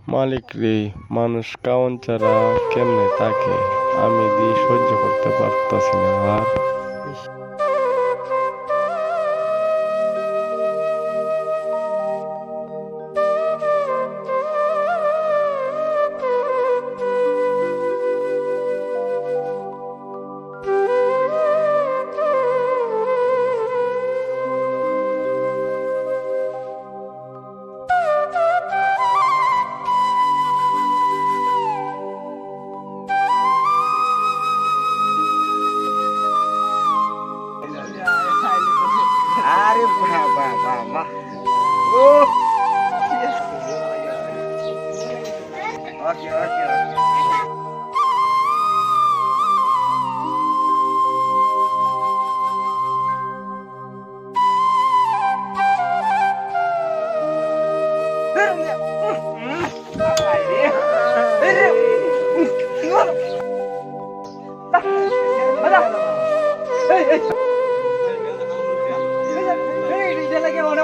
মালিক রে, মানুষ কাউন ছাড়া কেমনে থাকে আমি দিয়ে সহ্য করতে পারতাছি না আর। আরে বাহ বাহ বাহ বাহ ও ওকে ওকে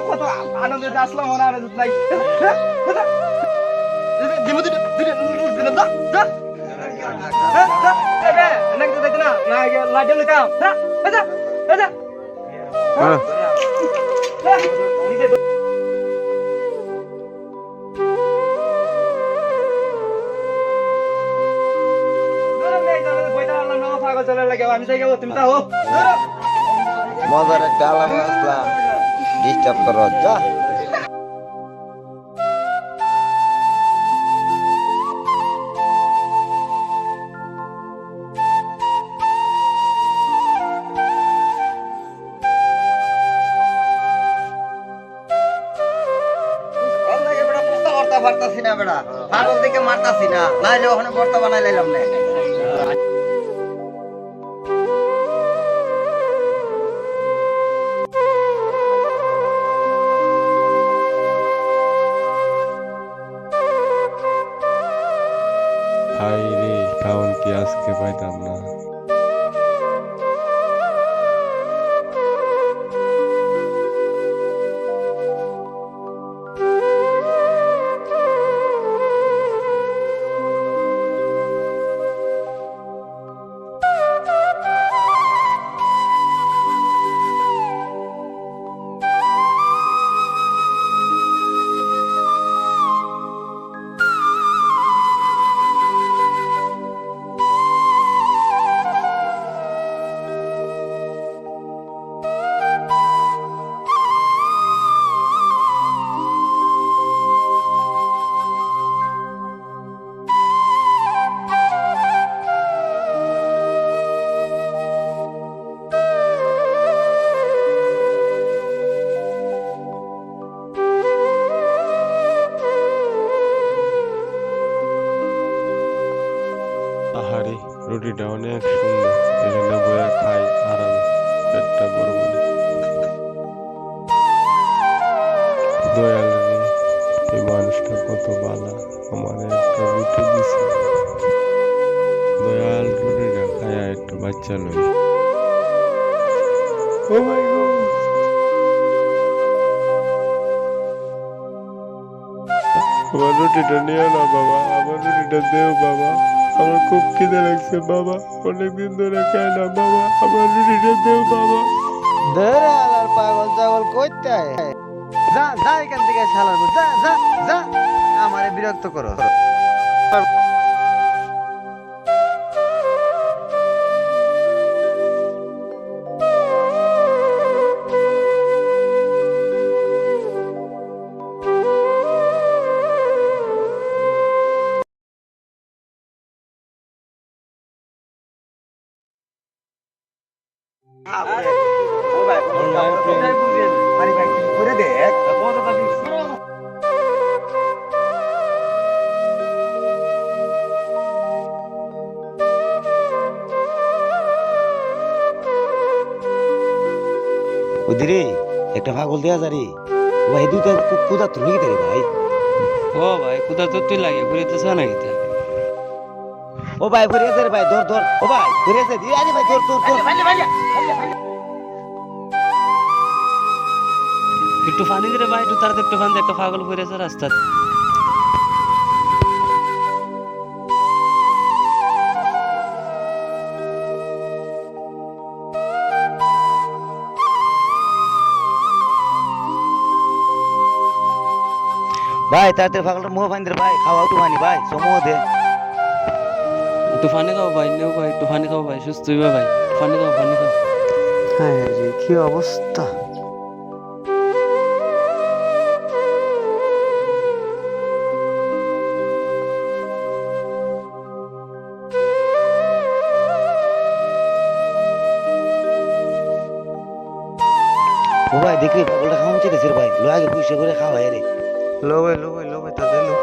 কত আনন্দের আসলাম মনে আনন্দ নাই আমি তাই তুমি তা হোক মজার একটা আলাপ আসলাম ডিস্টার্ব করো যা পারতাছি না বেড়া পাগল দিকে মারতাছি না নাইলে ওখানে বর্তা বানাই লাইলাম না হাই রে, কাউন কি আজকে পাইতাম না। আহারে, রুটিটা অনেক সুন্দর, এখানে বয়ে খাই আরামে, পেটটা বড় বড়। দয়াল রে, এই মানুষটা কত বালা, আমার একটা রুটি দিছে। দয়াল, রুটিটা খায়া একটু বাচ্চা লই। ও মাই গড, আমার রুটিটা নিও না বাবা, আমার রুটিটা দেও বাবা, আমার খুব খিদে লাগছে বাবা, অনেকদিন ধরে খাই না বাবা, আমার রুটিটা দেও বাবা। ধরে আলার পাগল ছাগল কইতে যা যা এখান থেকে শালার যা যা যা আমারে বিরক্ত করো করে দেখ ওদিরে একটা পাগল দেয়া যারে ভাই দুইটা কুদা তো নিয়ে দেবে ভাই ও ভাই কোথা তো তুই লাগে ঘুরিতেছ নাকি তা? ও ভাই ঘুরে আছে রে ভাই ধর ধর ও ভাই ঘুরে আছে দিয়ে আরে ভাই ধর ধর ধর একটু পানি দে রে ভাই, একটু তাড়াতাড়ি একটু পানি দে, একটা পাগল ঘুরেছে রাস্তা। ভাই তাড়াতাড়ি পাগলটা মুখ ফাইন দে ভাই, খাওয়াও তো পানি ভাই, সময় দে। একটু পানি খাও ভাই, নেও ভাই, একটু পানি খাও ভাই, সুস্থ হইবা ভাই, পানি খাও, পানি খাও। হ্যাঁ রে, কি অবস্থা। ও ভাই দেখলি পাগলটা খাওয়া চাইতেছে রে ভাই, লো আগে পয়সা করে খাওয়াই রে। লো ভাই, লো ভাই, লো ভাই, তাদের লো।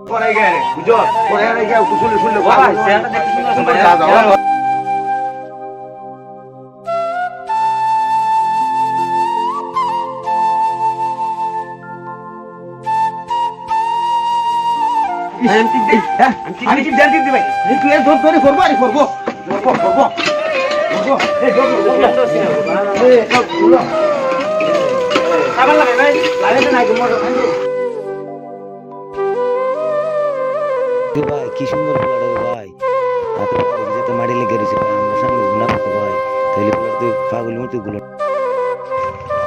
পরে গেলে বুঝো, পরে গেলে কুসুলে শুনলে ভাই চেহারাটা দেখতে সুন্দর আছে ভাই। আমি কি জানি দিই ভাই, তুই এর ধর ধরে করবো, আরে করবো করবো। ভাই কি সুন্দর ফোলাটা রে ভাই, যেতে মাটি লেগে রয়েছে ভাই, আমরা সামনে না পাতো ভাই, তাহলে ফোলাটা পাগল মতো গুলো।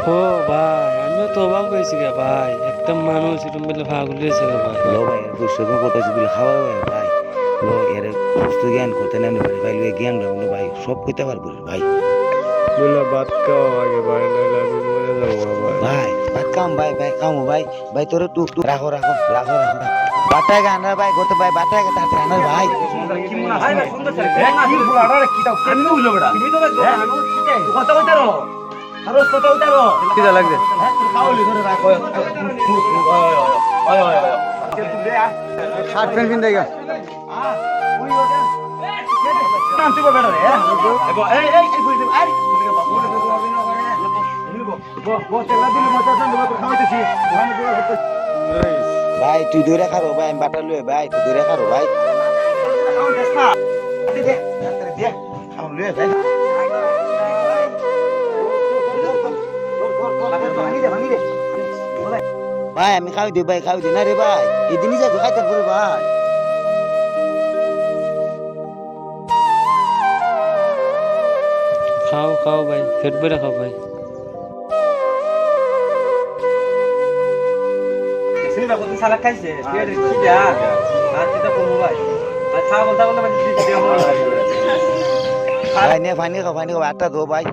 ও ভাই, আমিও তো অবাক হয়েছি গে ভাই, একটা মানুষ এরকম বলে পাগল হয়েছে গে ভাই। লো ভাই এর পয়সা কত আছে দিলে খাওয়া ভাই, লো এর সুস্থ জ্ঞান করতে না ভাই, লো জ্ঞান রাখলো ভাই, সব কইতে পারবো ভাই। বলে ভাত খাও আগে ভাই, নাহলে আমি মরে যাবো ভাই। ভাই ভাই কাম ভাই, ভাই কাম ভাই, ভাই তোরে তুই রাখো রাখো রাখো রাখো বাটায় গান ভাই, গোতে ভাই বাটায় গান তাড়াতাড়ি আনার ভাই। কিটা লাগছে? শার্ট প্যান্ট পিন দেগা। ভাই তুই দূরে খারো ভাই, আমি বাটা লুয়ে ভাই, তুই দূরে খারো ভাই। ভাই আমি খাওয়াই দিই ভাই, খাওয়াই দিই না রে ভাই, এই দিনই যাই খাইতে পারে ভাই। খাও খাও ভাই, পেট ভরে খাও ভাই। ভাই নে ফানি খাও, ফানি খাও, আটটা দো ভাই।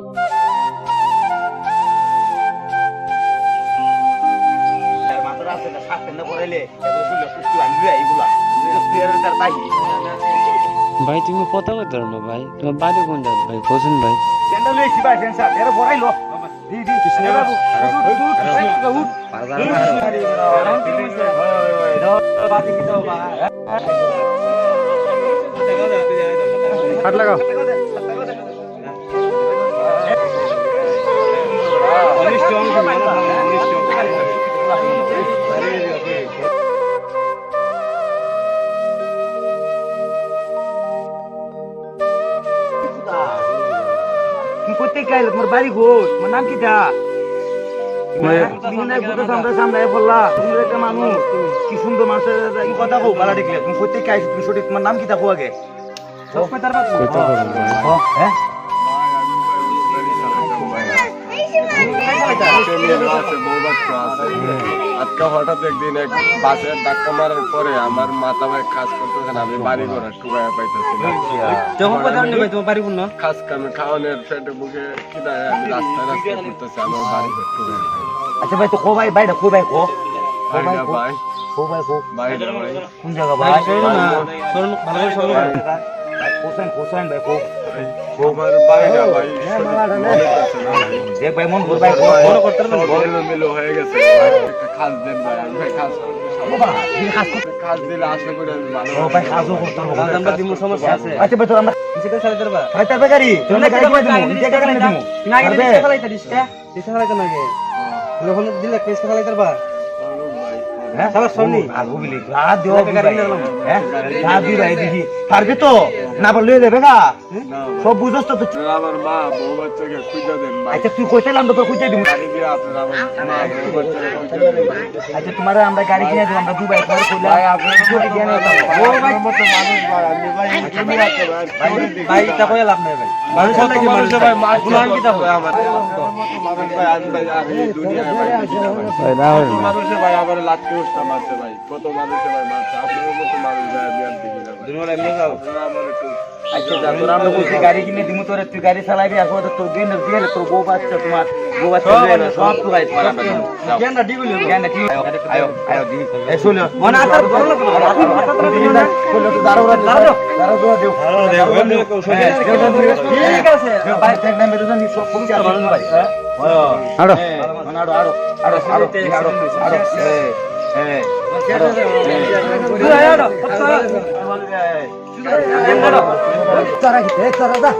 ভাই তুমি কথা কইতে পারো না ভাই, তোমার বাড়ি কোন জায়গা ভাই, কোসেন ভাই? হাত লাগাও। তুমি কোথায় গেলে, তোমার বাড়ি গোল, তোমার নাম কিটা? সামনে বললা তুমি একটা মানুষ, কি সুন্দর মানুষের কথা কো পালা দেখলে, তুমি কোথায় গেছো, তুমি সঠিক তোমার নাম কিটা? আগে কইতে পারো ভাই। হ্যাঁ আজকে হঠাৎ একদিন এক বাসের ধাক্কা মারার পরে আমার মাথা ভাই কাজ করতেছে না, আমি বাড়ি ঘোরা টুকায় পাইতেছি না। যখন কথা নেই ভাই, তোমার বাড়ি কোন না? খাস কামে খাওয়ানোর পেটে মুখে খিদায় আমি রাস্তায় রাস্তায় করতেছি, আমার বাড়ি ঘর টুকায় পাই। আচ্ছা ভাই, তো কো ভাই, বাইরে কো ভাই, কো ভাইরা ভাই, কো ভাই, কো ভাইরা ভাই, কোন জায়গা ভাই ভাই? শোনো না, শোনো ভালো করে শোনো ভাই। কোসাইন ভাই, কো আমার বাড়িটা ভাই বলতেছে না ভাই। দেখ ভাই, মন ভর ভাই, কো বড় করতে পারবেন? সব এলোমেলো হয়ে গেছে ভাই, একটা খাস দেন ভাই, আমি ভাই খাস করতে খাস দিলে আশা করি আমি ভালো ও ভাই কাজও করতে হবে। কাজ আমরা দিমু, সমস্যা আছে। আচ্ছা ভাই, তোর আমরা নিচে করে চালাই দিবা। ভাই তার গাড়ি, তোর গাড়ি করে দিমু, নিজে গাড়ি করে দিমু। তুমি আগে রিকশা চালাইতা রিকশা, রিকশা চালাইতা না আগে। যখন দিলে রিকশা চালাইতে পারবা। হ্যাঁ সাবাস শোনি। আর বুঝলি, আর দিও গাড়ি নিলাম। হ্যাঁ আর দি ভাই দেখি পারবে তো? না বললে দেবে গা সব বুঝছ তো আমার মা বউ বাচ্চাকে খুঁজে দেন ভাই আচ্ছা তুই কইতালাম তো তোর খুঁজে দিব গাড়ি দিয়ে আপনারা আমার মা বউ বাচ্চাকে খুঁজে দেন আচ্ছা তোমার আমরা গাড়ি কিনে দেব আমরা দুবাই তোমার কইলাম ভাই আপনার মতো মানুষ ভাই আমি ভাই তুমি আছে ভাই ভাই তা কই লাভ নাই ভাই মানুষ কি মানুষ ভাই মাছ গুনাহ কি তা আমার মানুষ ভাই আজ ভাই আর এই দুনিয়ায় ভাই ভাই না কত মানুষে ভাই আবার লাঠি উঠা মারছে ভাই কত মানুষে ভাই মারছে আপনার মতো মানুষ ভাই আমি আর দেখি না ভাই দুনিয়া এমনি যাও আপনারা আমার একটু আচ্ছা যা তোর আমরা কইছি গাড়ি কিনে দিমু তোরে তুই গাড়ি চালাবি আর কত তোর দিন দিয়ে তোর বউ বাচ্চা তোমার বউ বাচ্চা সব তো গাড়ি তোমার আমরা কেনটা দিগুলি কেনটা ঠিক আয়ো আয়ো দি এ শুনো মনে আতার ভালো লাগবে শুনো তো দাঁড়াও দাঁড়াও দেও ঠিক আছে ভাই এক নাম্বার দুজন সব পৌঁছে আসবে ভাই আড়ো আড়ো আড়ো আড়ো আড়ো আড়ো আড়ো তারা কি তারা দা